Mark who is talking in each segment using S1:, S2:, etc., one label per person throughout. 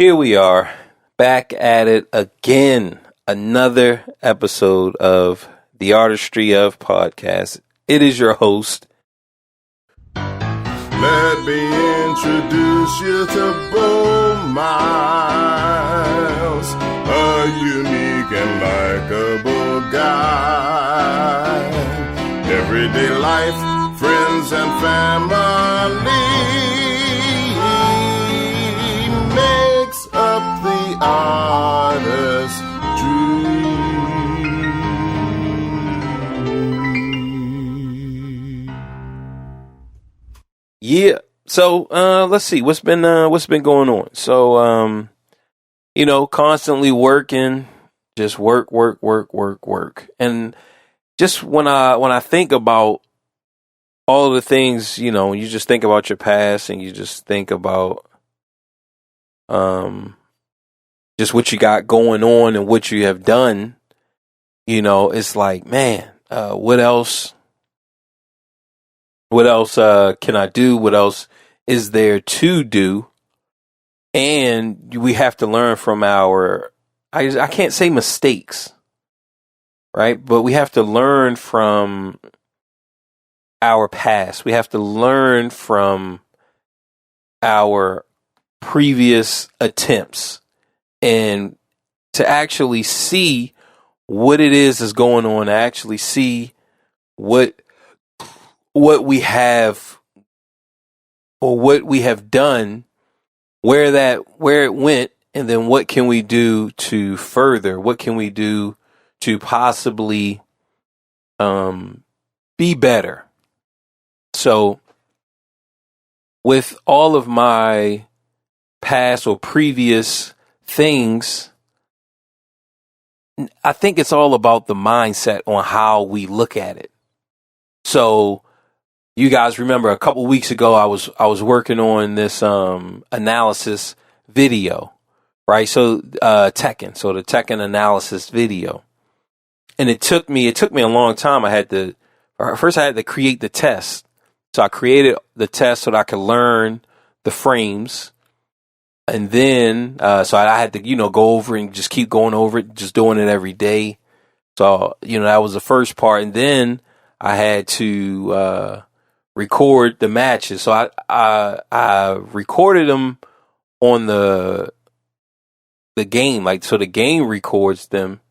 S1: Here we are, back at it again. Another episode of The Artistry of Podcast. It is your host.
S2: Let me introduce you to Bo Miles, a unique and likable guy. Everyday life, friends and family makes up the artist's dream.
S1: Yeah. So let's see what's been going on. So constantly working, just work. And just when I think about all of the things, you just think about your past and you just think about just what you got going on and what you have done, it's like, man, what else can I do? What else is there to do? And we have to learn from I can't say mistakes, right? But we have to learn from our past. We have to learn from our previous attempts and to actually see what it is that's going on, to actually see what we have or what we have done, where it went, and then what can we do to further? What can we do to possibly be better? So with all of my past or previous things, I think it's all about the mindset on how we look at it. So you guys remember a couple weeks ago, I was working on this analysis video, right? So Tekken, so the Tekken analysis video, and it took me a long time. I had to create the test. So I created the test so that I could learn the frames, and then so I had to go over and just keep going over it, just doing it every day. So that was the first part, and then I had to record the matches. So I recorded them on the game, so the game records them,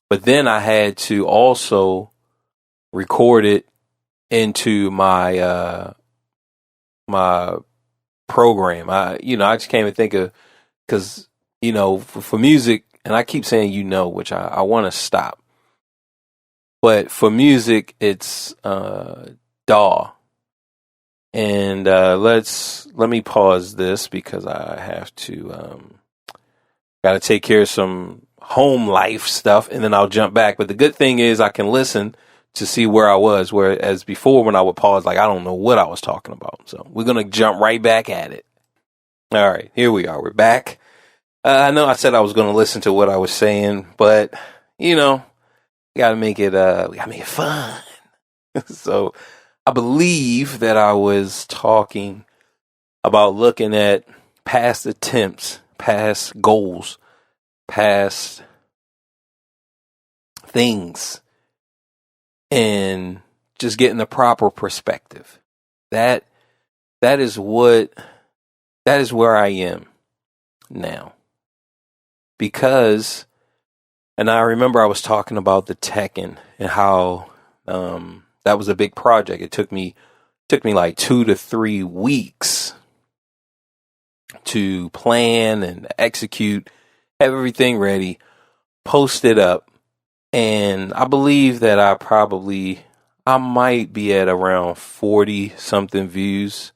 S1: but then I had to also record it into my my program. I just can't even think of, because for music, and I keep saying which I want to stop, but for music it's DAW. And let me pause this because I have to got to take care of some home life stuff, and then I'll jump back. But the good thing is I can listen to see where I was, whereas before when I would pause, I don't know what I was talking about. So we're going to jump right back at it. All right, here we are. We're back. I know I said I was going to listen to what I was saying, but we got to make it fun. So I believe that I was talking about looking at past attempts, past goals, past things, and just getting the proper perspective. That is where I am now. Because, and I remember I was talking about the Tekken and how that was a big project. It took me like 2 to 3 weeks to plan and execute, have everything ready, post it up. And I believe that I might be at around 40 something views,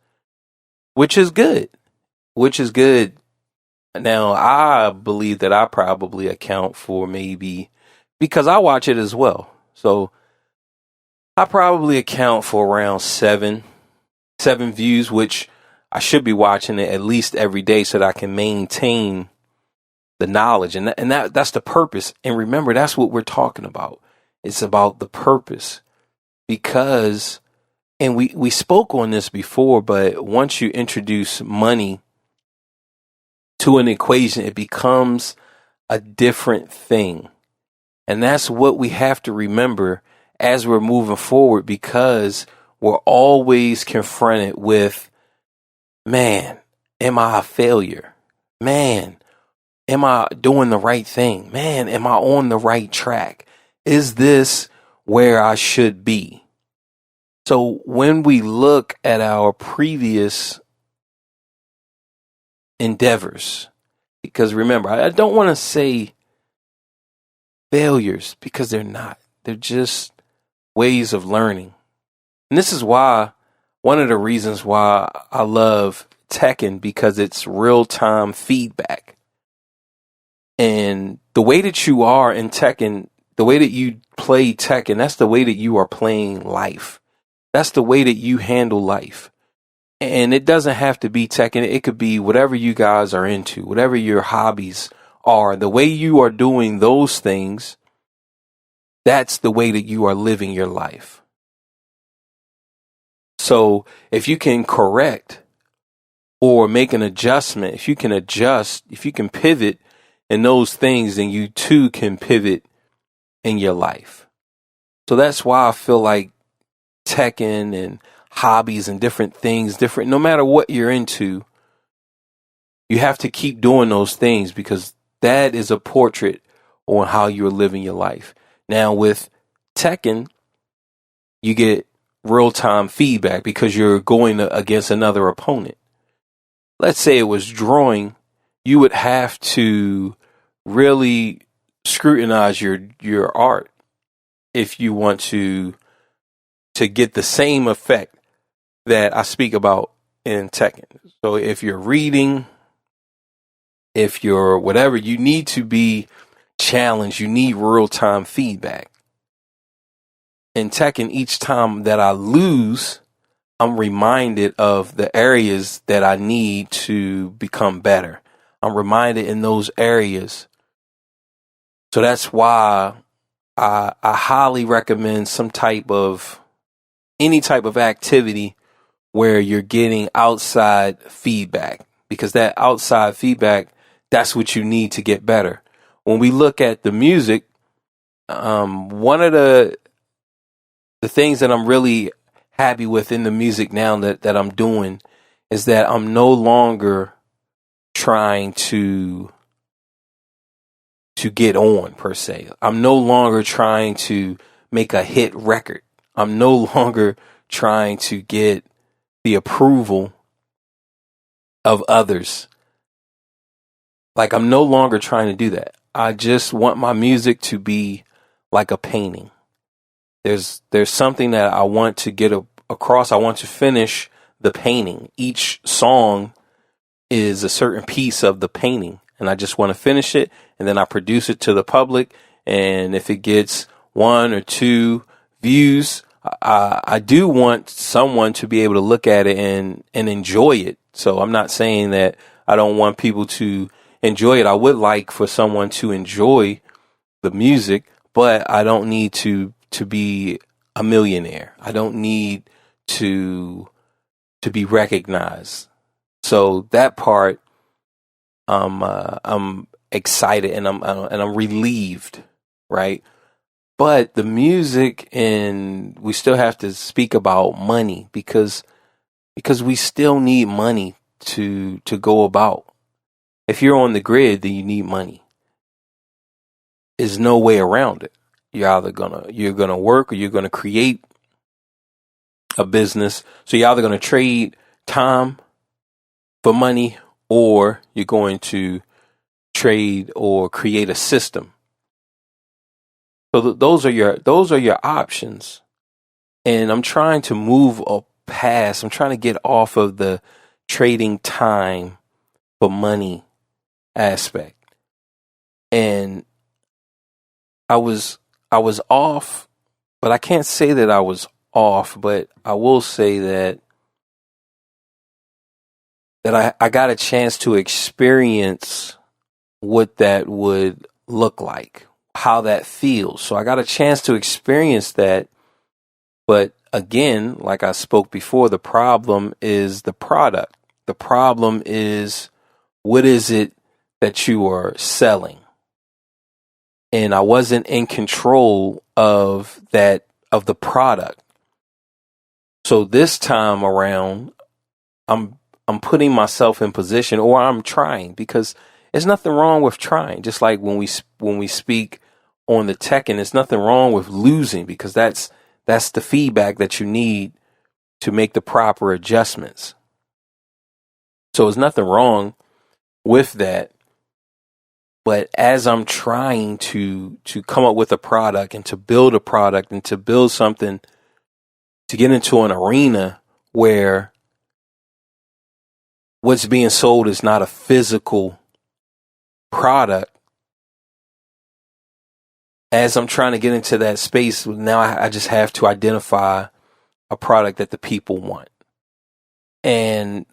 S1: which is good. Now, I believe that I probably account for, maybe, because I watch it as well. So I probably account for around seven views, which I should be watching it at least every day so that I can maintain the knowledge. And that's the purpose. And remember, that's what we're talking about. It's about the purpose. Because, and we spoke on this before, but once you introduce money to an equation, it becomes a different thing. And that's what we have to remember as we're moving forward, because we're always confronted with, man, am I a failure? Man, am I doing the right thing? Man, am I on the right track? Is this where I should be? So when we look at our previous endeavors, because remember, I don't want to say failures, because they're not. They're just ways of learning. And this is why, one of the reasons why I love Tekken, because it's real-time feedback. And the way that you are in Tekken, the way that you play Tekken, that's the way that you are playing life. That's the way that you handle life. And it doesn't have to be Tekken. It could be whatever you guys are into, whatever your hobbies are. The way you are doing those things, that's the way that you are living your life. So if you can correct or make an adjustment, if you can adjust, if you can pivot in those things, then you too can pivot in your life. So that's why I feel like Tekken and hobbies and different things, no matter what you're into, you have to keep doing those things, because that is a portrait on how you're living your life. Now with Tekken, you get real-time feedback because you're going against another opponent. Let's say it was drawing, you would have to really scrutinize your art if you want to get the same effect that I speak about in Tekken. So if you're reading, if you're whatever, you need to be challenged. You need real-time feedback. In Tekken, each time that I lose, I'm reminded of the areas that I need to become better. I'm reminded in those areas. So that's why I highly recommend any type of activity where you're getting outside feedback, because that outside feedback, that's what you need to get better. When we look at the music, one of the things that I'm really happy with in the music now that I'm doing is that I'm no longer trying to get on, per se. I'm no longer trying to make a hit record. I'm no longer trying to get the approval of others. Like, I'm no longer trying to do that. I just want my music to be like a painting. There's something that I want to get across. I want to finish the painting. Each song is a certain piece of the painting, and I just want to finish it, and then I produce it to the public. And if it gets 1 or 2 views, I do want someone to be able to look at it and enjoy it. So I'm not saying that I don't want people to enjoy it. I would like for someone to enjoy the music, but I don't need to be a millionaire. I don't need to be recognized. So that part, I'm excited and I'm relieved, right? But the music, and we still have to speak about money, because we still need money to go about. If you're on the grid, then you need money. There's no way around it. You're gonna work, or you're gonna create a business. So you're either gonna trade time for money, or you're going to trade or create a system. So those are your options. And I'm trying to move past. I'm trying to get off of the trading time for money aspect. And I was off, but I can't say that I was off, but I will say that I got a chance to experience what that would look like, how that feels. So I got a chance to experience that. But again, like I spoke before, the problem is the product. The problem is, what is it that you are selling. And I wasn't in control of that, of the product. So this time around, I'm putting myself in position, or I'm trying, because there's nothing wrong with trying. Just like when we speak on the tech, and there's nothing wrong with losing, because that's the feedback that you need to make the proper adjustments. So there's nothing wrong with that. But as I'm trying to come up with a product and to build a product and to build something, to get into an arena where what's being sold is not a physical product, as I'm trying to get into that space, now I just have to identify a product that the people want. And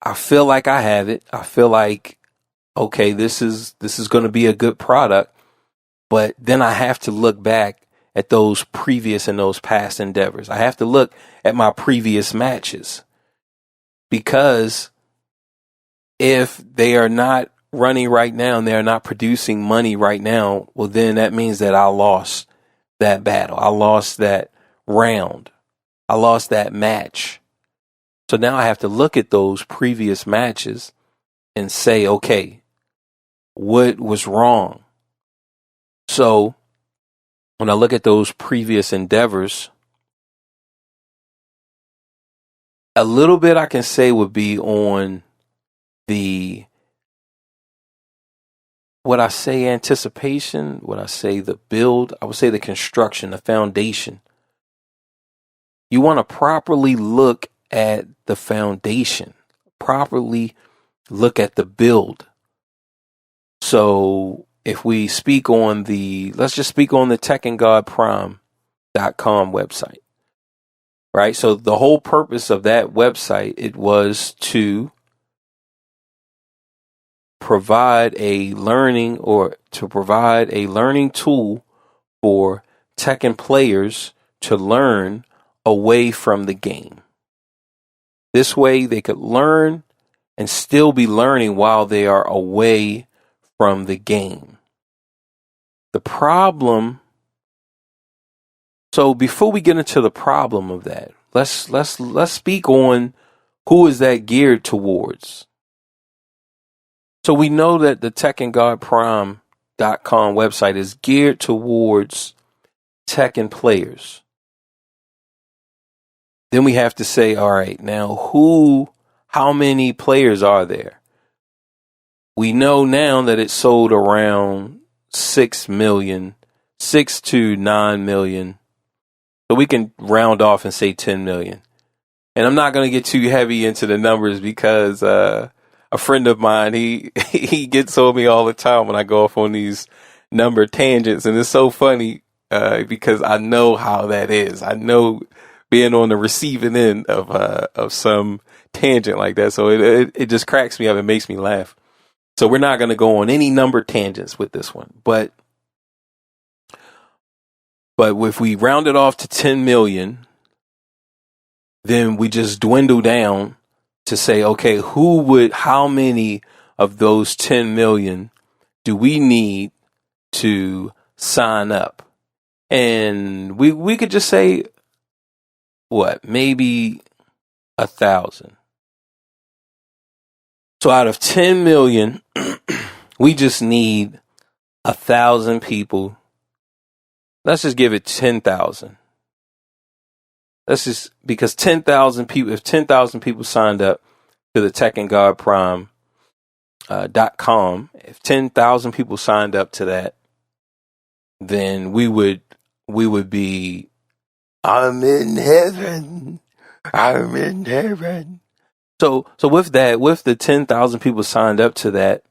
S1: I feel like I have it. I feel like, okay, this is going to be a good product. But then I have to look back at those previous and those past endeavors. I have to look at my previous matches, because if they are not running right now and they're not producing money right now, well, then that means that I lost that battle. I lost that round. I lost that match. So now I have to look at those previous matches and say, okay, what was wrong? So when I look at those previous endeavors, a little bit I can say would be on the, what I say anticipation, what I say the build, I would say the construction, the foundation. You want to properly look at the foundation, properly look at the build. So if we speak on let's just speak on the techandgodprime.com website, right? So the whole purpose of that website, it was to provide a learning tool for Tekken players to learn away from the game. This way they could learn and still be learning while they are away from the game. The problem, so before we get into the problem of that, let's speak on who is that geared towards. So we know that the techandgodprime.com website is geared towards Tekken players. Then we have to say, all right, now how many players are there? We know now that it sold around 6 to 9 million. So we can round off and say 10 million. And I'm not going to get too heavy into the numbers, because a friend of mine, he gets on me all the time when I go off on these number tangents. And it's so funny because I know how that is. I know being on the receiving end of some tangent like that. So it just cracks me up. It makes me laugh. So we're not going to go on any number tangents with this one. But if we round it off to 10 million, then we just dwindle down to say, okay, how many of those 10 million do we need to sign up? And we could just say, maybe 1,000. So out of 10 million, we just need 1,000 people. Let's just give it 10,000. Let's just, because 10,000 people, if 10,000 people signed up to the techandgodprime.com, if 10,000 people signed up to that, then we would be, I'm in heaven. I'm in heaven. So with that, with the 10,000 people signed up to that,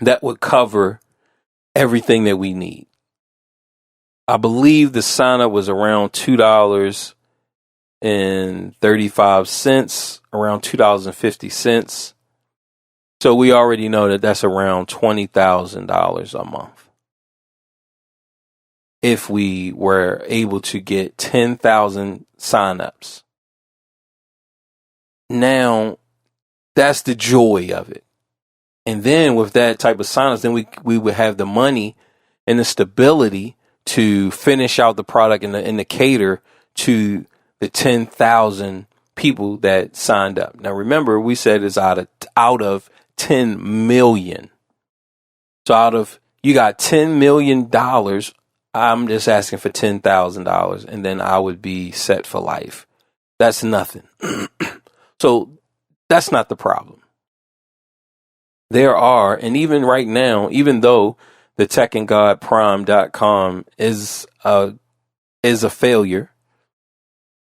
S1: that would cover everything that we need. I believe the sign up was around $2.35, around $2.50. So we already know that that's around $20,000 a month. If we were able to get 10,000 signups. Now, that's the joy of it. And then with that type of silence, then we would have the money and the stability to finish out the product and the cater to the 10,000 people that signed up. Now, remember, we said it's out of 10 million. So you got $10 million. I'm just asking for $10,000 and then I would be set for life. That's nothing. So that's not the problem. There are, and even right now, even though the techandgodprime.com is a failure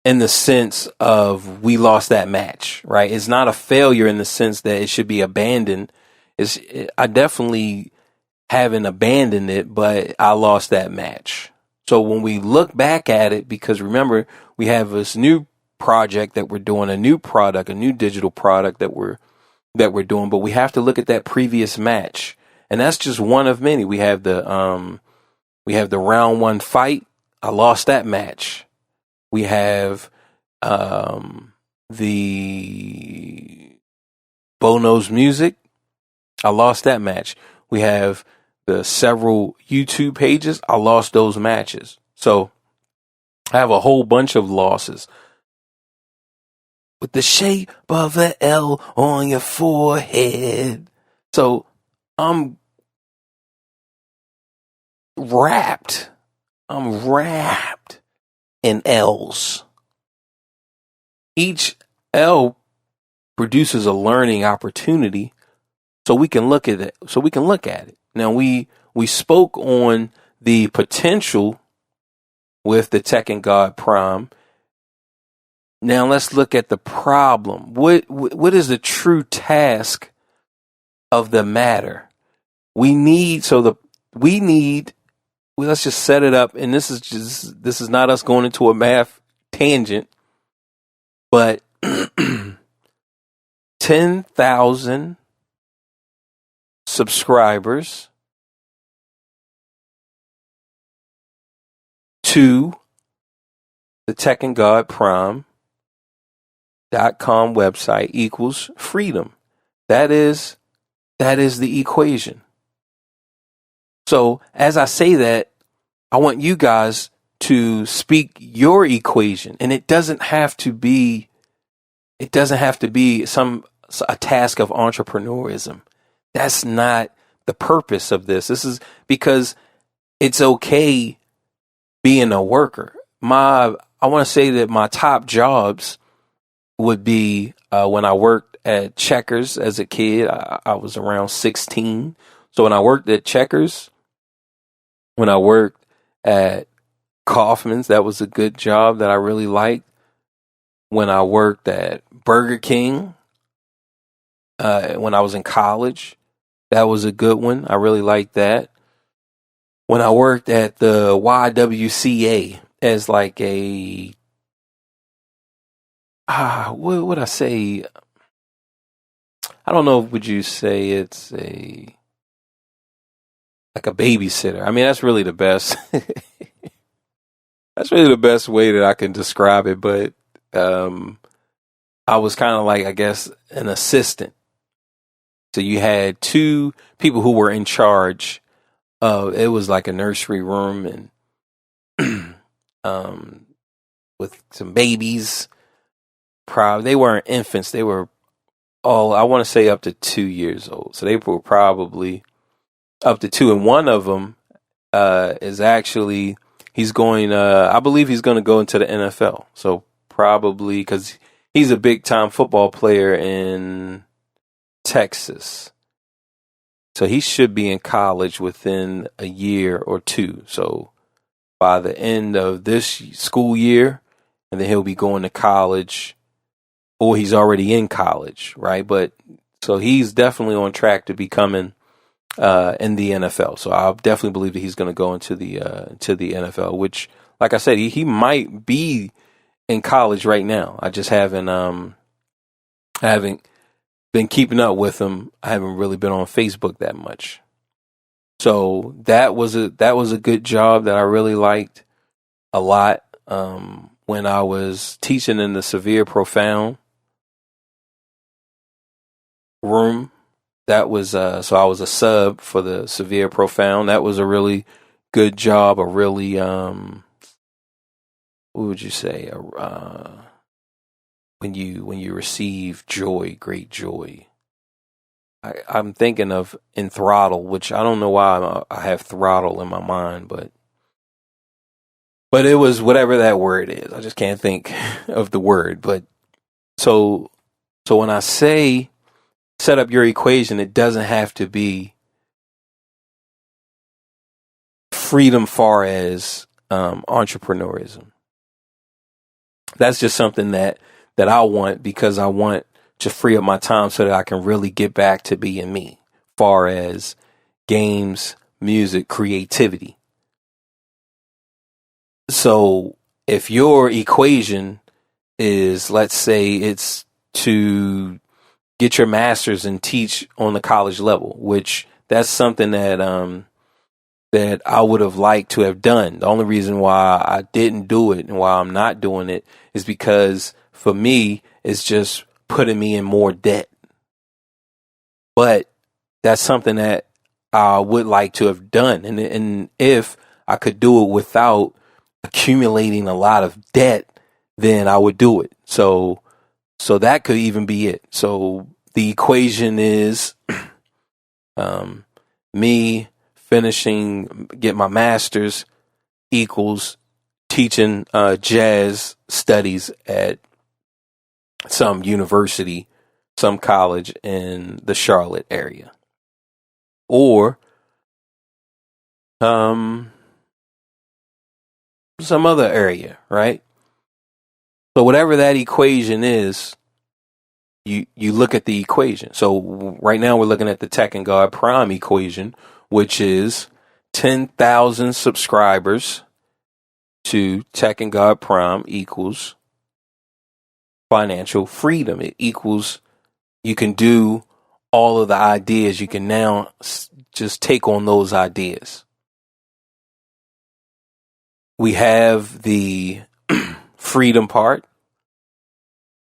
S1: in the sense of we lost that match, right? It's not a failure in the sense that it should be abandoned. I definitely haven't abandoned it, but I lost that match. So when we look back at it, because remember, we have this new project that we're doing, a new product, a new digital product that we're doing, but we have to look at that previous match. And that's just one of many. We have the round one fight. I lost that match. We have the Bono's music. I lost that match. We have the several YouTube pages. I lost those matches. So I have a whole bunch of losses. With the shape of an L on your forehead. So I'm wrapped in L's. Each L produces a learning opportunity so we can look at it. Now we spoke on the potential with the Tech and God Prime. Now let's look at the problem. What is the true task of the matter? Let's just set it up. And this is not us going into a math tangent, but 10,000 subscribers to the Tech and God Prime .com website equals freedom. That is the equation. So as I say that, I want you guys to speak your equation, and it doesn't have to be a task of entrepreneurism. That's not the purpose of this. This is because it's okay being a worker. I want to say that my top jobs would be when I worked at Checkers as a kid. I was around 16. So when I worked at Checkers, when I worked at Kaufman's, that was a good job that I really liked. When I worked at Burger King, when I was in college, that was a good one. I really liked that. When I worked at the YWCA as like what would I say? I don't know. Would you say it's like a babysitter? I mean, that's really the best. That's really the best way that I can describe it. But I was kind of like, I guess, an assistant. So you had two people who were in charge of. It was like a nursery room and with some babies. They weren't infants. They were I want to say up to 2 years old. So they were probably up to 2. And one of them is actually, I believe he's going to go into the NFL. So probably because he's a big time football player in Texas. So he should be in college within a year or two. So by the end of this school year, and then he'll be going to college. Or he's already in college, right? But so he's definitely on track to becoming in the NFL. So I definitely believe that he's going to go into the NFL. Which, like I said, he might be in college right now. I just haven't been keeping up with him. I haven't really been on Facebook that much. So that was a good job that I really liked a lot when I was teaching in the severe profound room. so I was a sub for the Severe Profound. That was a really good job. A really, what would you say? When you receive joy, great joy. I'm thinking of in throttle, which I don't know why I have throttle in my mind, but it was whatever that word is. I just can't think of the word. But so when I say set up your equation, it doesn't have to be freedom far as entrepreneurism. That's just something that I want, because I want to free up my time so that I can really get back to being me, far as games, music, creativity. So if your equation is, let's say it's to get your master's and teach on the college level, which that's something that that I would have liked to have done. The only reason why I didn't do it and why I'm not doing it is because for me, it's just putting me in more debt. But that's something that I would like to have done. And if I could do it without accumulating a lot of debt, then I would do it. So that could even be it. So the equation is me get my master's equals teaching jazz studies at some university, some college in the Charlotte area, or some other area, right? So whatever that equation is, you look at the equation. So right now we're looking at the Tech and God Prime equation, which is 10,000 subscribers to Tech and God Prime equals financial freedom. It equals you can do all of the ideas. You can now just take on those ideas. We have the freedom part.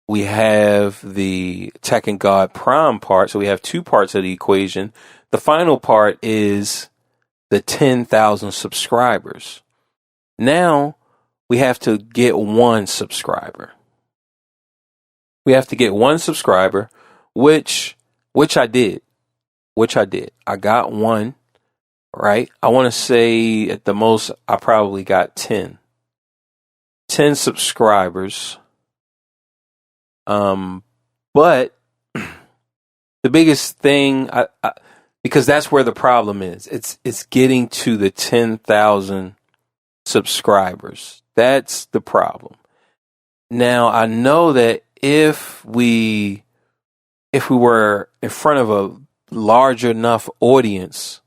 S1: We have the Tech and God Prime part. So we have two parts of the equation. The final part is the 10,000 subscribers. Now we have to get one subscriber. We have to get one subscriber, which I did. I got one, right? I want to say at the most, I probably got 10 subscribers. But the biggest thing, because that's where the problem is. It's getting to the 10,000 subscribers. That's the problem. Now, I know that if we were in front of a large enough audience,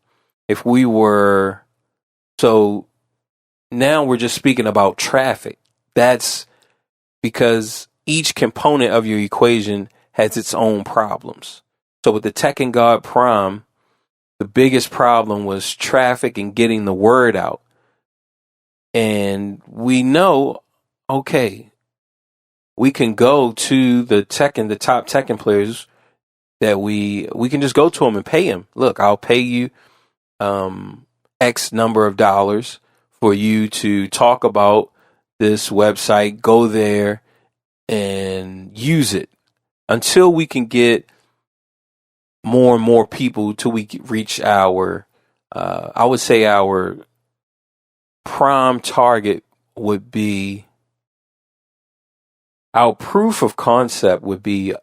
S1: so now we're just speaking about traffic. That's because each component of your equation has its own problems. So with the Tech and God Prime, the biggest problem was traffic and getting the word out. And we know, okay, we can go to the top Tekken players that we can just go to them and pay them. Look, I'll pay you X number of dollars for you to talk about this website. Go there and use it until we can get more and more people till we reach our, I would say our prime target would be, our proof of concept would be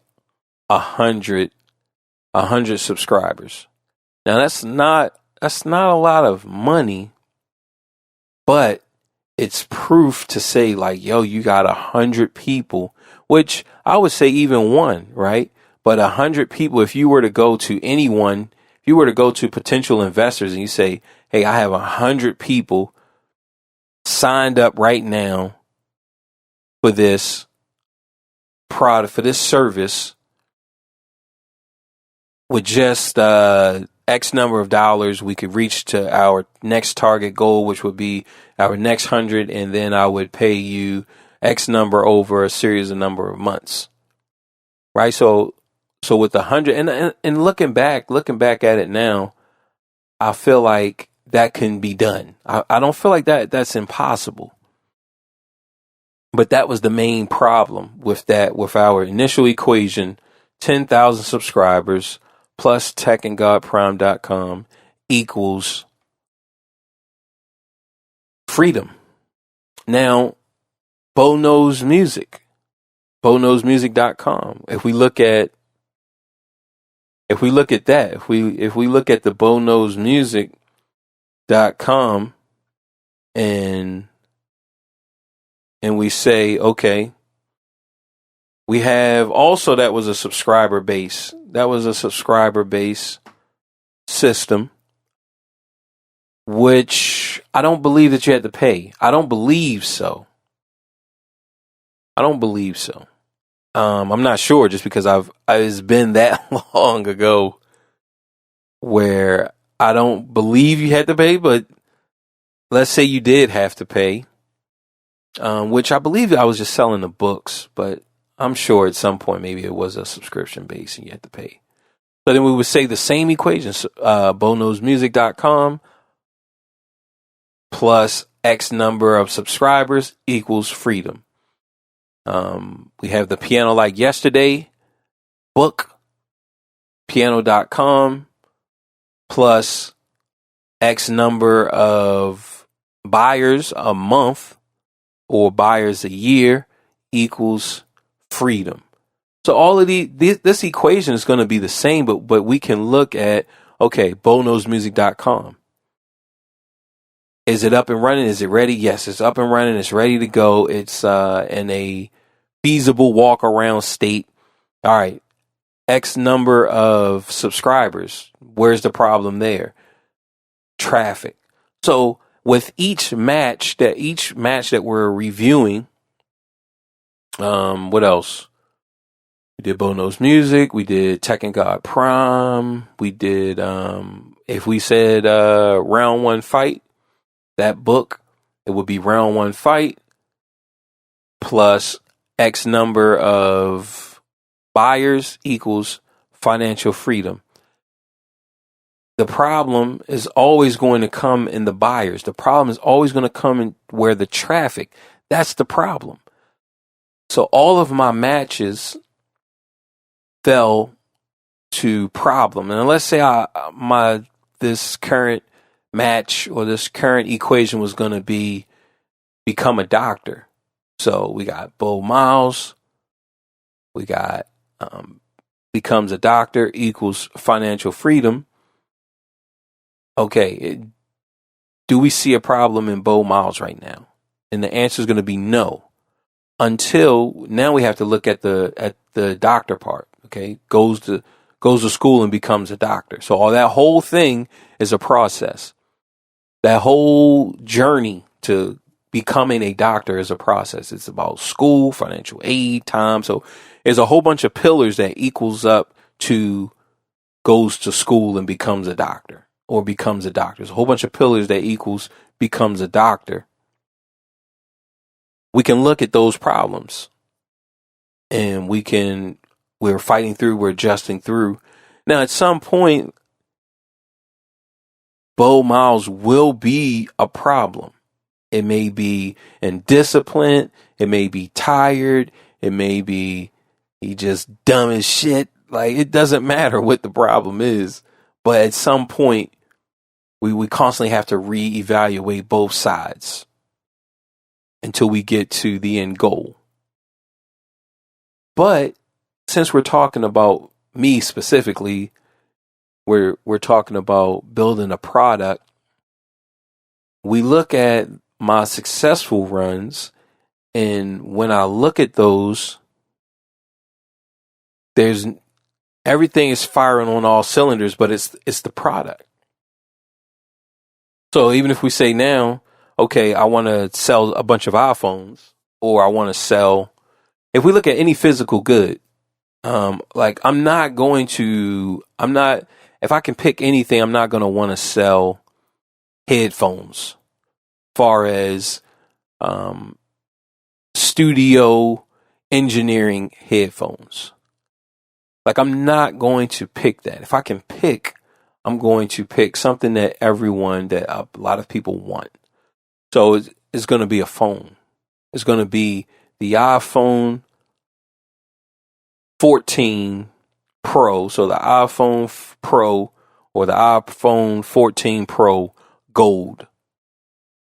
S1: 100 subscribers. Now that's not a lot of money, but it's proof to say like, yo, you got 100 people, which I would say even one, right? But 100 people, if you were to go to anyone, if you were to go to potential investors and you say, hey, I have 100 people signed up right now for this product, for this service, with just X number of dollars, we could reach to our next target goal, which would be our next 100, and then I would pay you X number over a series of number of months, right? So So with 100, and looking back at it now, I feel like that can be done. I don't feel like that's impossible. But that was the main problem with our initial equation: 10,000 subscribers plus techandgodprime.com equals freedom. Now, Bo Knows Music, BoKnowsMusic.com. If we look at that, if we look at the BoKnowsMusic.com and we say, okay, we have also, that was a subscriber base. That was a subscriber base system, which I don't believe that you had to pay. I don't believe so. I'm not sure, just because it's been that long ago where I don't believe you had to pay, but let's say you did have to pay, which I believe I was just selling the books, but I'm sure at some point maybe it was a subscription base and you had to pay. So then we would say the same equation, BoKnowsMusic.com plus X number of subscribers equals freedom. We have the Piano Like Yesterday book, piano.com plus X number of buyers a month or buyers a year equals freedom. So all of this equation is going to be the same, but we can look at, okay, BoKnowsMusic.com. Is it up and running? Is it ready? Yes, it's up and running. It's ready to go. It's in a feasible walk around state. All right. X number of subscribers. Where's the problem there? Traffic. So with each match that we're reviewing, what else? We did Bo Knows Music. We did Tech and God Prime. We did, if we said round one fight, that book, it would be round one fight plus X number of buyers equals financial freedom. The problem is always going to come in the buyers. The problem is always going to come in where the traffic. That's the problem. So all of my matches fell to problem. And let's say this current match or this current equation was going to be become a doctor. So we got Bo Miles. We got becomes a doctor equals financial freedom. Okay, do we see a problem in Bo Miles right now? And the answer is going to be no. Until now, we have to look at the doctor part. Okay, goes to school and becomes a doctor. So all that whole thing is a process. That whole journey to becoming a doctor is a process. It's about school, financial aid, time. So there's a whole bunch of pillars that equals up to goes to school and becomes a doctor or becomes a doctor. There's a whole bunch of pillars that equals becomes a doctor. We can look at those problems and we're fighting through, we're adjusting through. Now, at some point, Bo Miles will be a problem. It may be indisciplined. It may be tired. It may be he just dumb as shit. Like, it doesn't matter what the problem is. But at some point, we constantly have to reevaluate both sides until we get to the end goal. But since we're talking about me specifically, we're talking about building a product. We look at my successful runs, and when I look at those, there's everything is firing on all cylinders, but it's the product. So even if we say now, okay, I want to sell a bunch of iPhones, or I want to sell, if we look at any physical good, like if I can pick anything, I'm not going to want to sell headphones, far as studio engineering headphones. Like, I'm not going to pick that. If I can pick, I'm going to pick something that a lot of people want. So it's going to be a phone. It's going to be the iPhone 14 Pro. So the iPhone Pro or the iPhone 14 Pro Gold.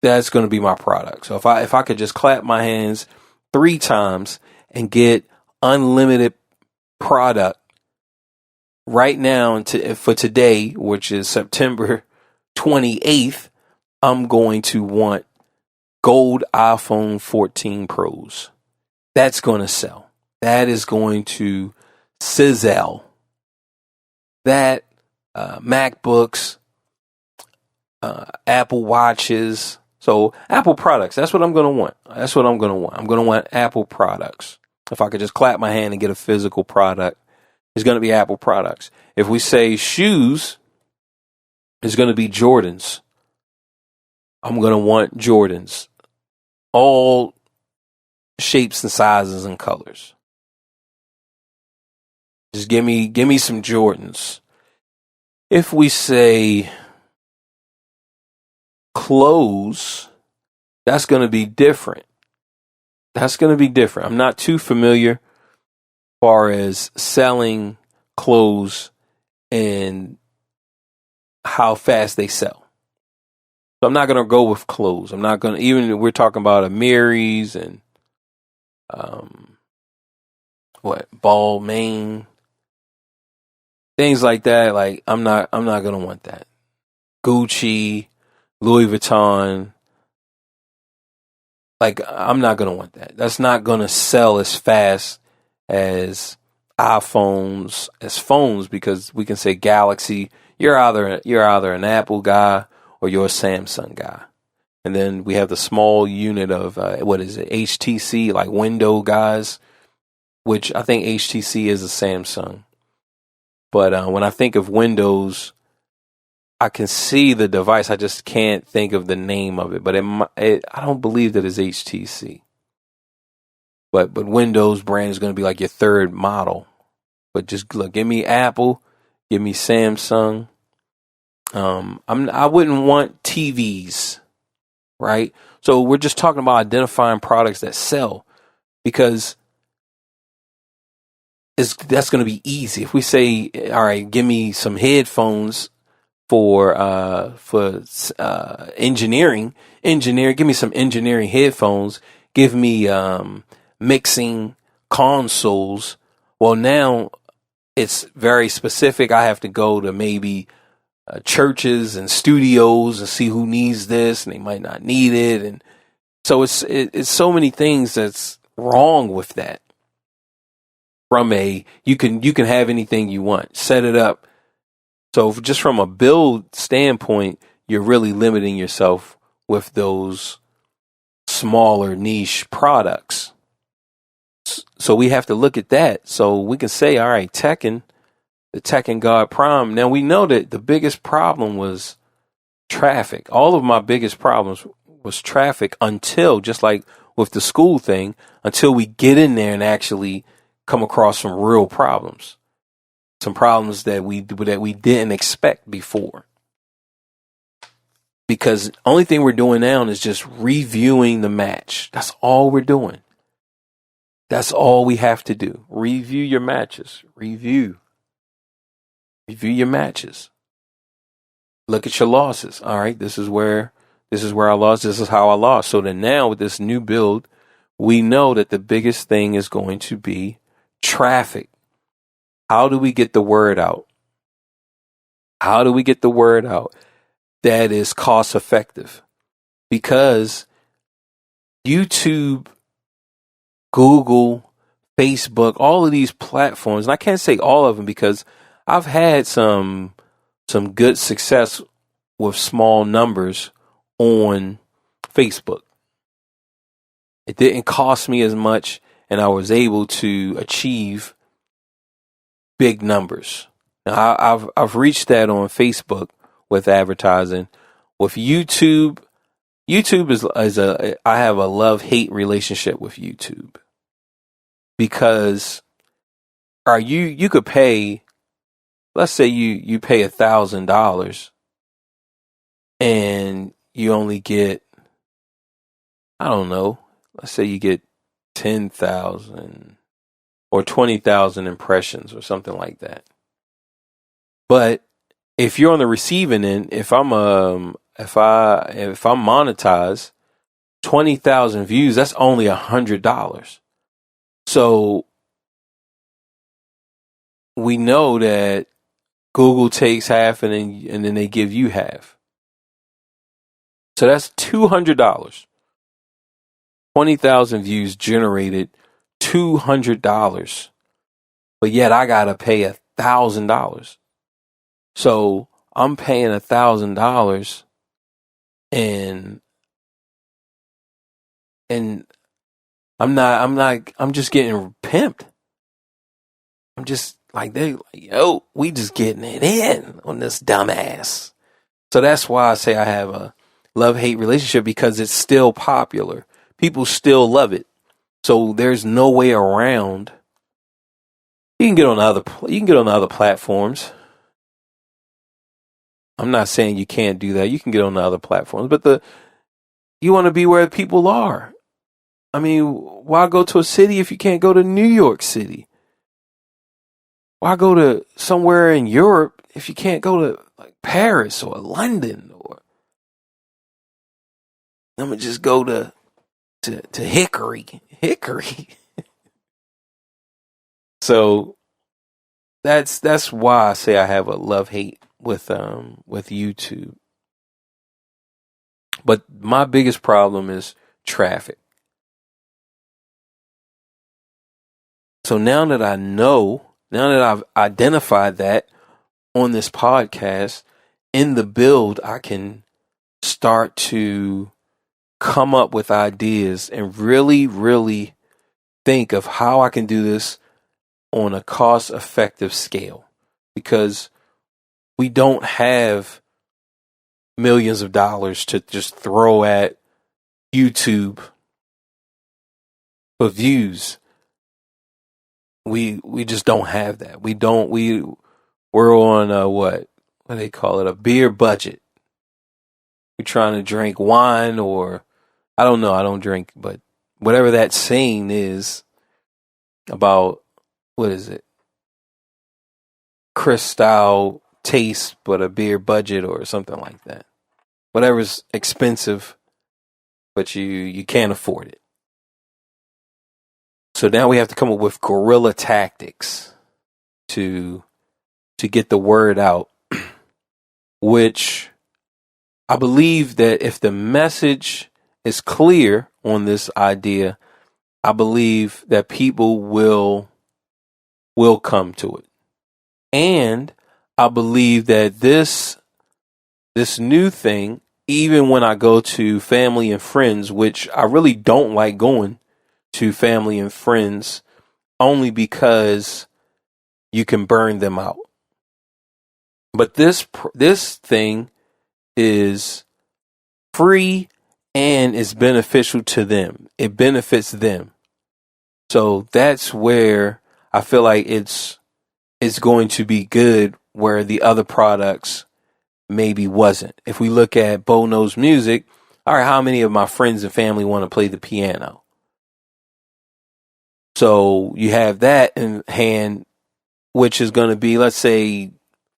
S1: That's going to be my product. So if I could just clap my hands 3 times and get unlimited product right now for today, which is September 28th, I'm going to want gold iPhone 14 Pros. That's going to sell. That is going to sizzle. That MacBooks, Apple Watches. So Apple products, that's what I'm going to want. That's what I'm going to want. I'm going to want Apple products. If I could just clap my hand and get a physical product, it's going to be Apple products. If we say shoes, it's going to be Jordans. I'm going to want Jordans. All shapes and sizes and colors. Just give me some Jordans. If we say clothes, that's going to be different. That's going to be different. I'm not too familiar as far as selling clothes and how fast they sell. So I'm not going to go with clothes. I'm not going to, even if we're talking about Amiris and Balmain, things like that. Like I'm not going to want that. Gucci, Louis Vuitton. Like I'm not going to want that. That's not going to sell as fast as iPhones, as phones, because we can say Galaxy. You're either an Apple guy or you're a Samsung guy. And then we have the small unit of HTC, like window guys, which I think HTC is a Samsung. But when I think of Windows, I can see the device. I just can't think of the name of it. But I don't believe that it's HTC. But Windows brand is going to be like your third model. But just look, give me Apple, give me Samsung. I wouldn't want TVs, right? So we're just talking about identifying products that sell, because that's going to be easy. If we say, all right, give me some headphones for engineering, give me some engineering headphones. Give me mixing consoles. Well, now it's very specific. I have to go to maybe churches and studios and see who needs this, and they might not need it. And so it's so many things that's wrong with that. From you can have anything you want, set it up. So just from a build standpoint, you're really limiting yourself with those smaller niche products. So we have to look at that. So we can say, all right, the Tekken God Prime. Now we know that the biggest problem was traffic. All of my biggest problems was traffic until, just like with the school thing, until we get in there and actually come across some real problems. Some problems that we didn't expect before. Because only thing we're doing now is just reviewing the match. That's all we're doing. That's all we have to do. Review your matches. Review your matches. Look at your losses. All right, this is where I lost. This is how I lost. So then now with this new build, we know that the biggest thing is going to be traffic. How do we get the word out? How do we get the word out that is cost effective? Because YouTube, Google, Facebook, all of these platforms, and I can't say all of them because I've had some good success with small numbers on Facebook. It didn't cost me as much, and I was able to achieve big numbers. Now I've reached that on Facebook with advertising. With YouTube I have a love-hate relationship with YouTube, because or you could pay, let's say you pay $1,000 and you only get, I don't know, let's say you get 10,000 or 20,000 impressions or something like that. But if you're on the receiving end, if I'm monetized, 20,000 views, that's only $100. So we know that Google takes half and then they give you half. So that's $200. 20,000 views generated $200. But yet I gotta pay $1,000. So I'm paying $1,000 and I'm just getting pimped. I'm just like, yo, we just getting it in on this dumbass. So that's why I say I have a love-hate relationship, because it's still popular. People still love it. So there's no way around. You can get on other platforms. I'm not saying you can't do that. You can get on the other platforms, but you want to be where people are. I mean, why go to a city if you can't go to New York City? Why go to somewhere in Europe if you can't go to like Paris or London? Or I'm gonna just go to Hickory. So that's why I say I have a love-hate with YouTube. But my biggest problem is traffic. So now that I've identified that on this podcast, in the build, I can start to come up with ideas and really, really think of how I can do this on a cost-effective scale, because we don't have millions of dollars to just throw at YouTube for views. We just don't have that. We're on what do they call it? A beer budget. We're trying to drink wine, or I don't know, I don't drink, but whatever that saying is about, what is it? Cristal taste, but a beer budget or something like that. Whatever's expensive, but you can't afford it. So now we have to come up with guerrilla tactics to get the word out, which I believe that if the message is clear on this idea, I believe that people will come to it. And I believe that this new thing, even when I go to family and friends, which I really don't like going to family and friends, only because you can burn them out. But this thing is free and is beneficial to them. It benefits them. So that's where I feel like it's going to be good, where the other products maybe wasn't. If we look at Bo Knows Music, all right, how many of my friends and family want to play the piano? So you have that in hand, which is going to be, let's say,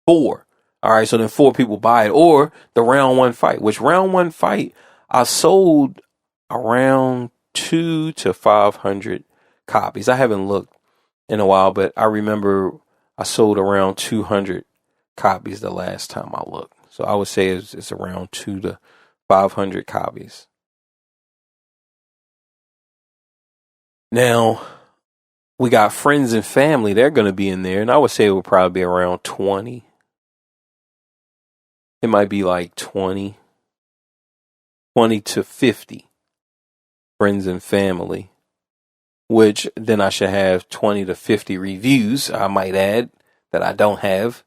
S1: 4. All right, so then 4 people buy it. Or the round 1 fight, which round 1 fight, I sold around 200 to 500 copies. I haven't looked in a while, but I remember I sold around 200 copies the last time I looked. So I would say it's around 200 to 500 copies. Now, we got friends and family. They're going to be in there, and I would say it would probably be around 20. It might be like 20 to 50 friends and family, which then I should have 20 to 50 reviews, I might add, that I don't have.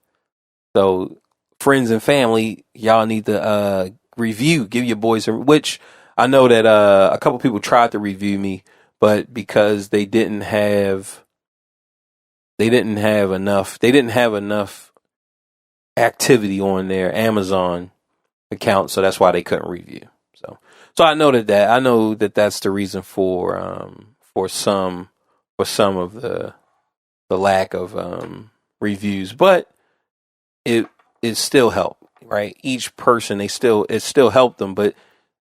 S1: So friends and family, y'all need to review, give your boys which I know that a couple people tried to review me, but because they didn't have They didn't have enough. They didn't have enough activity on their Amazon account, so that's why they couldn't review. So I know that I know that that's the reason for some of the lack of reviews, but it still helped, right? Each person it still helped them, but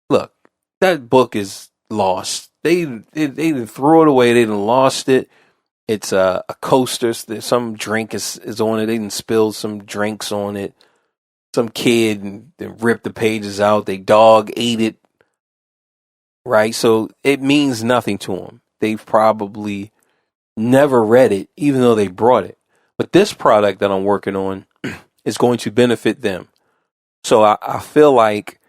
S1: look, that book is lost. They didn't throw it away. They didn't lost it. It's a coaster. Some drink is on it. They didn't spill some drinks on it. Some kid and ripped the pages out. They dog ate it. Right. So it means nothing to them. They've probably never read it, even though they brought it. But this product that I'm working on is going to benefit them. So I feel like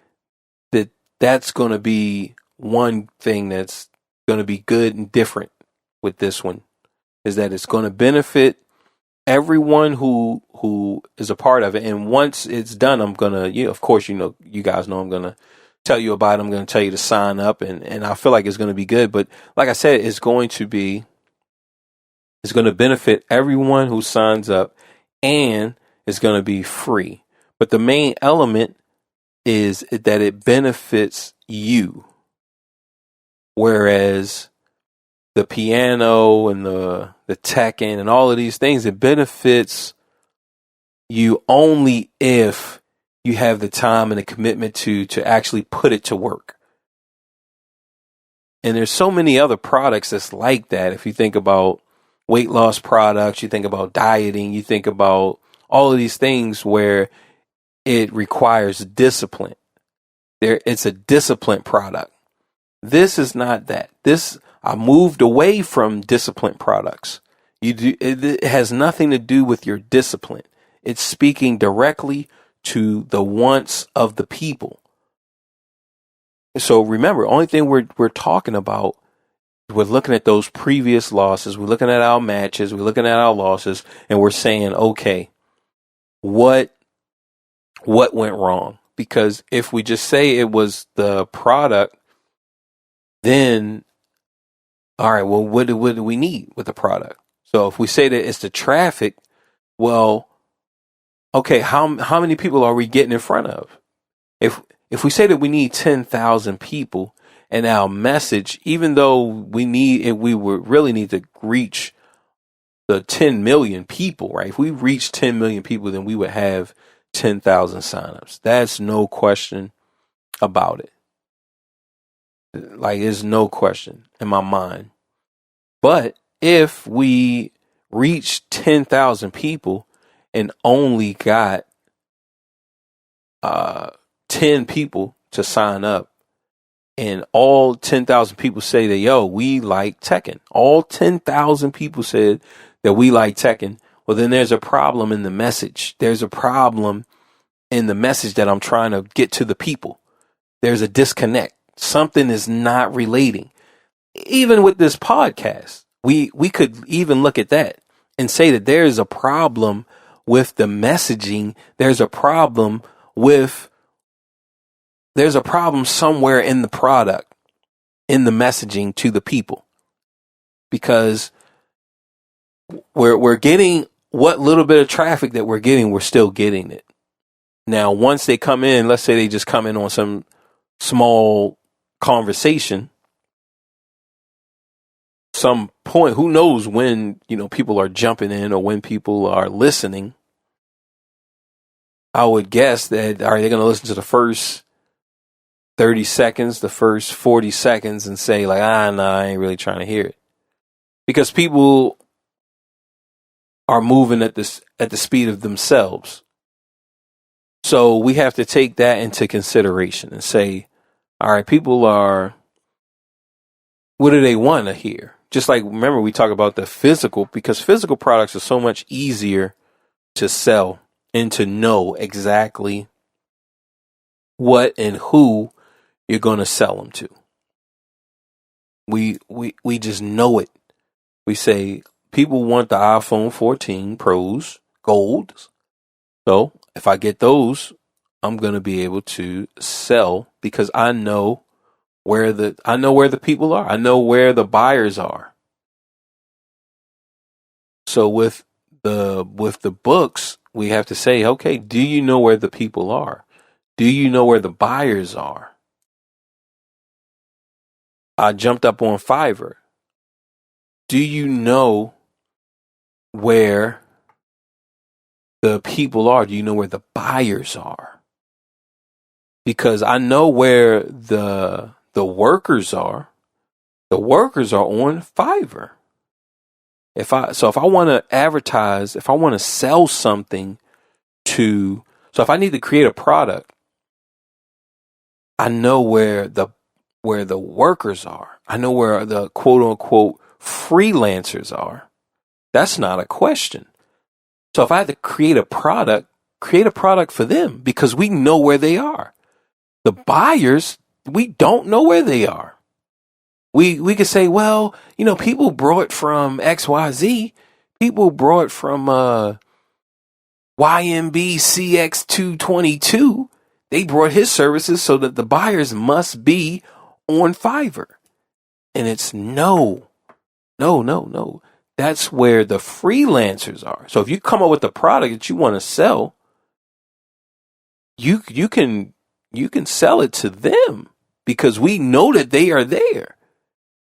S1: that's going to be one thing that's going to be good and different with this one, is that it's going to benefit everyone who is a part of it. And once it's done, I'm going to, of course, you guys know I'm going to tell you about it. I'm going to tell you to sign up, and I feel like it's going to be good. But like I said, it's going to benefit everyone who signs up, and it's going to be free. But the main element is that it benefits you. Whereas the piano and the Tekken and all of these things, it benefits you only if you have the time and the commitment to actually put it to work. And there's so many other products that's like that. If you think about weight loss products, you think about dieting, you think about all of these things where it requires discipline. It's a disciplined product. This is not that. I moved away from disciplined products. It has nothing to do with your discipline. It's speaking directly to the wants of the people. So remember, only thing we're talking about, we're looking at those previous losses, we're looking at our matches, we're looking at our losses, and we're saying, okay, what went wrong? Because if we just say it was the product, then all right, well, what do we need with the product? So if we say that it's the traffic, well, okay, how many people are we getting in front of? If we say that we need 10,000 people, and our message, even though we would really need to reach the 10 million people, right? If we reach 10 million people, then we would have 10,000 signups. That's no question about it. Like, there's no question in my mind. But if we reach 10,000 people and only got 10 people to sign up, and all 10,000 people say that, yo, we like Tekken. All 10,000 people said that we like Tekken. Well, then there's a problem in the message. There's a problem in the message that I'm trying to get to the people. There's a disconnect. Something is not relating. Even with this podcast, we could even look at that and say that there is a problem with the messaging. There's a problem somewhere in the product, in the messaging to the people, because we're getting what little bit of traffic that we're getting, we're still getting it. Now, once they come in, let's say they just come in on some small conversation, some point, who knows when, people are jumping in or when people are listening. I would guess that, are they going to listen to the first 30 seconds, the first 40 seconds, and say like, no, I ain't really trying to hear it? Because people are moving at the speed of themselves. So we have to take that into consideration and say, all right, what do they want to hear? Just like, remember, we talk about the physical, because physical products are so much easier to sell and to know exactly what and who you're going to sell them to. We just know it. We say people want the iPhone 14 Pros Golds. So if I get those, I'm going to be able to sell, because I know where the people are. I know where the buyers are. So with the books, we have to say, okay, do you know where the people are? Do you know where the buyers are? I jumped up on Fiverr. Do you know where the people are? Do you know where the buyers are? Because I know where the workers are. The workers are on Fiverr. If I want to advertise, if I want to sell something if I need to create a product, I know where the workers are. I know where the quote unquote freelancers are. That's not a question. So if I had to create a product for them because we know where they are. The buyers, we don't know where they are. We could say, well, people brought from XYZ. People brought from YMB CX222. They brought his services so that the buyers must be on Fiverr. And it's no. That's where the freelancers are. So if you come up with a product that you want to sell, you can sell it to them because we know that they are there.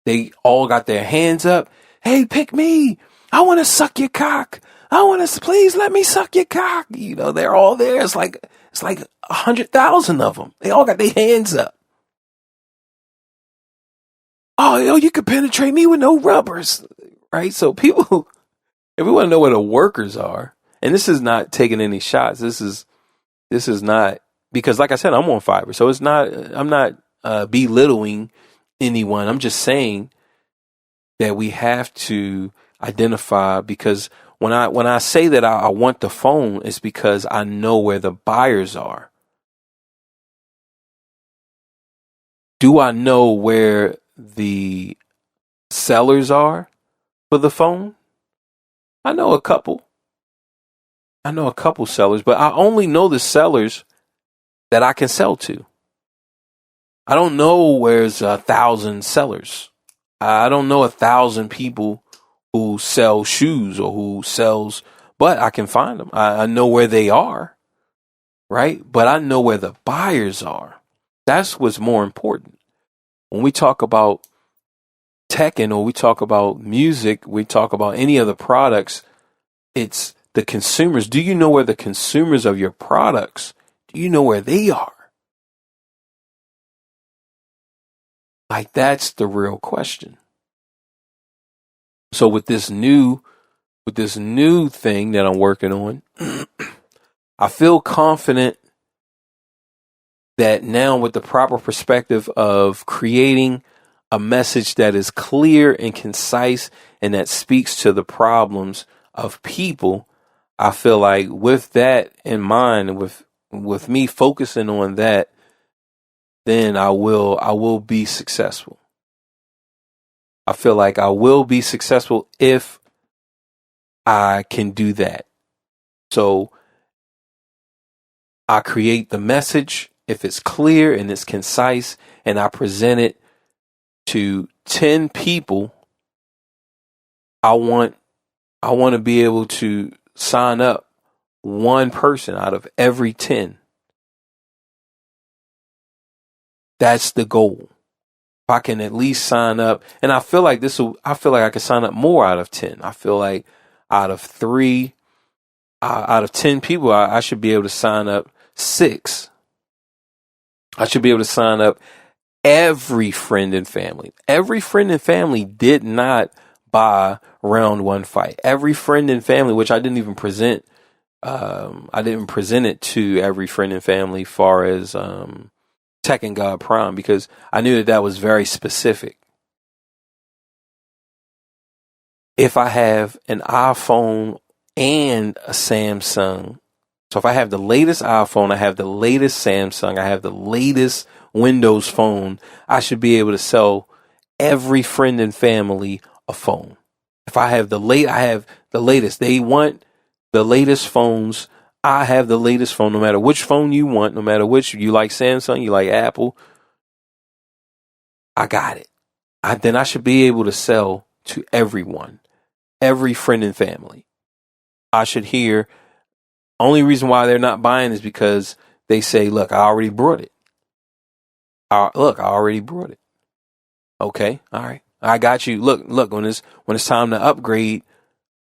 S1: They all got their hands up. Hey, pick me. I want to suck your cock. Please let me suck your cock. They're all there. It's like 100,000 of them. They all got their hands up. Oh, you could penetrate me with no rubbers, right? So people, if we want to know where the workers are, and this is not taking any shots. This is not, because like I said, I'm on Fiverr. So I'm not belittling anyone. I'm just saying that we have to identify, because when I say that I want the phone, it's because I know where the buyers are. Do I know where the sellers are for the phone? I know a couple sellers, but I only know the sellers that I can sell to. I don't know where's 1,000 sellers. I don't know 1,000 people who sell shoes or who sells, but I can find them. I know where they are, right? But I know where the buyers are. That's what's more important. When we talk about teching, or we talk about music, we talk about any other products, it's the consumers. Do you know where the consumers of your products, do you know where they are? Like, that's the real question. So with this new thing that I'm working on, I feel confident that now, with the proper perspective of creating a message that is clear and concise and that speaks to the problems of people, I feel like with that in mind, with me focusing on that, then I will be successful. I feel like I will be successful if I can do that. So I create the message, if it's clear and it's concise, and I present it to 10 people. I want to be able to sign up one person out of every 10. That's the goal. If I can at least sign up, and I feel like I can sign up more out of 10. I feel like out of 10 people, I should be able to sign up 6. I should be able to sign up every friend and family. Every friend and family did not buy round one fight. Every friend and family, which I didn't even present. I didn't present it to every friend and family far as Tech and God Prime, because I knew that was very specific. If I have an iPhone and a Samsung, so if I have the latest iPhone, I have the latest Samsung, I have the latest Windows phone, I should be able to sell every friend and family a phone. If I have I have the latest. They want the latest phones. I have the latest phone, no matter which phone you want, no matter which, you like Samsung, you like Apple, I got it. Then I should be able to sell to everyone. every friend and family. I should hear, only reason why they're not buying is because they say, look, I already brought it. I already brought it. Okay. All right. I got you. Look, when it's time to upgrade,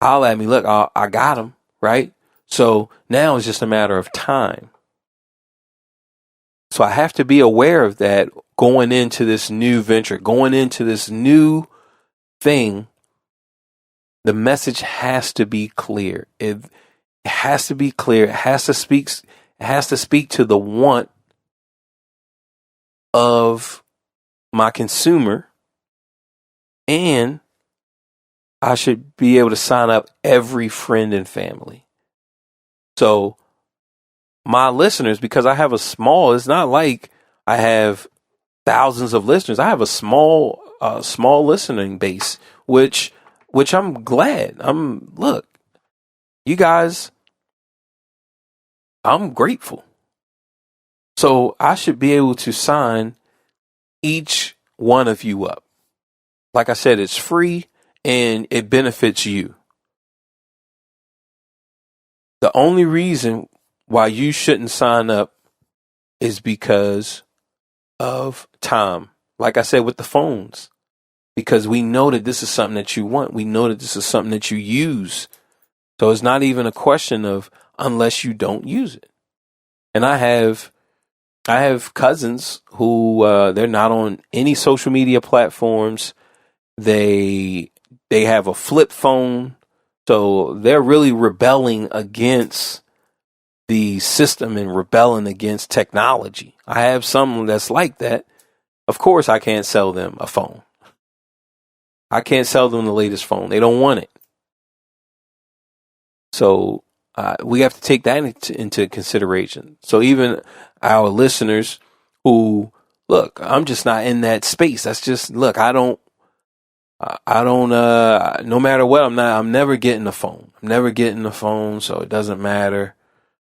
S1: holler at me. Look, I got them. Right. So now it's just a matter of time. So I have to be aware of that going into this new venture, going into this new thing. The message has to be clear. It has to be clear. It has to speak to the want of my consumer, and I should be able to sign up every friend and family. So my listeners, because I have it's not like I have thousands of listeners. I have a small listening base, which I'm glad. Look, you guys, I'm grateful. So I should be able to sign each one of you up. Like I said, it's free and it benefits you. The only reason why you shouldn't sign up is because of time. Like I said, with the phones, because we know that this is something that you want. We know that this is something that you use. So it's not even a question of unless you don't use it. And I have cousins who they're not on any social media platforms. They have a flip phone, so they're really rebelling against the system and rebelling against technology. I have some that's like that. Of course, I can't sell them a phone. I can't sell them the latest phone. They don't want it. So we have to take that into consideration. So even our listeners who, look, I'm just not in that space. That's just, look, I don't, no matter what, I'm never getting a phone. I'm never getting a phone, so it doesn't matter.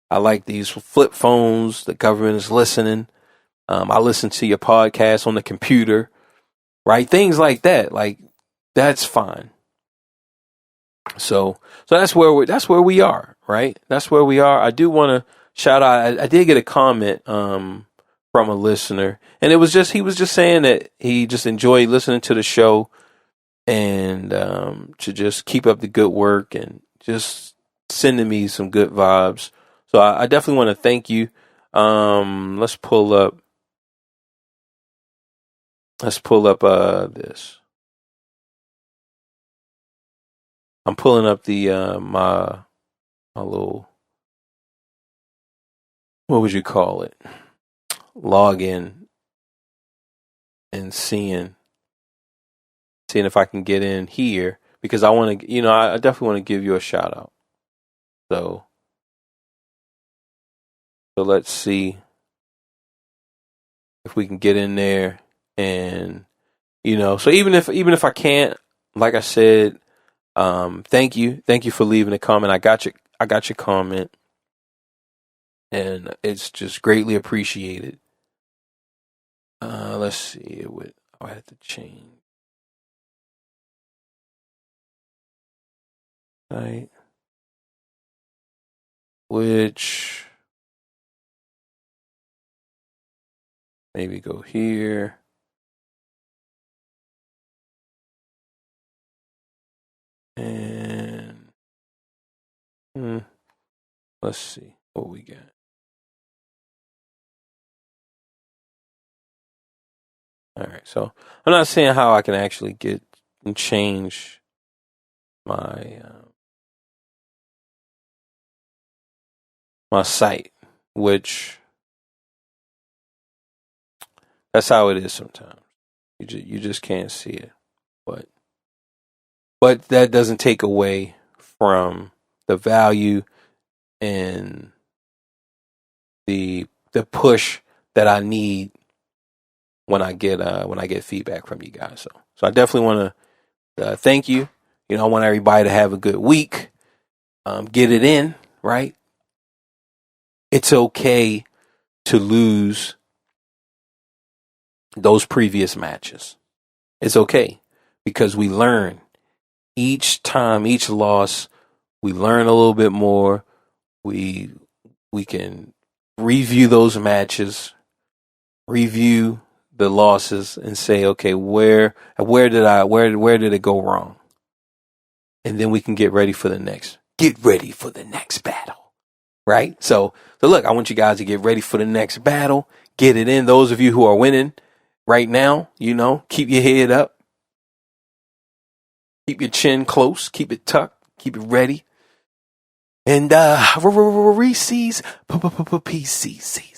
S1: I like these flip phones. The government is listening. I listen to your podcast on the computer, right? Things like that. Like, that's fine. So that's where we are, right? That's where we are. I do want to shout out. I did get a comment, from a listener, and he was just saying that he just enjoyed listening to the show, and to just keep up the good work and just sending me some good vibes. So I definitely want to thank you. Let's pull up this. I'm pulling up the my little, what would you call it, login, and seeing if I can get in here, because I want to, I definitely want to give you a shout out. So let's see if we can get in there, and so even if I can't, like I said, thank you for leaving a comment. I got your comment, and it's just greatly appreciated. Let's see, I had to change. Right. Which, maybe go here. And let's see what we got. All right. So I'm not saying how I can actually get and change my my site, which that's how it is sometimes. You just can't see it, but that doesn't take away from the value and the push that I need when I get feedback from you guys. So I definitely want to thank you. I want everybody to have a good week. Get it in, right? It's okay to lose those previous matches. It's okay, because we learn each time, each loss, we learn a little bit more. We can review those matches, review the losses, and say, okay, where did it go wrong? And then we can get ready for the next battle. Right? So look, I want you guys to get ready for the next battle. Get it in. Those of you who are winning right now, keep your head up. Keep your chin close. Keep it tucked. Keep it ready. And Reese's PCC.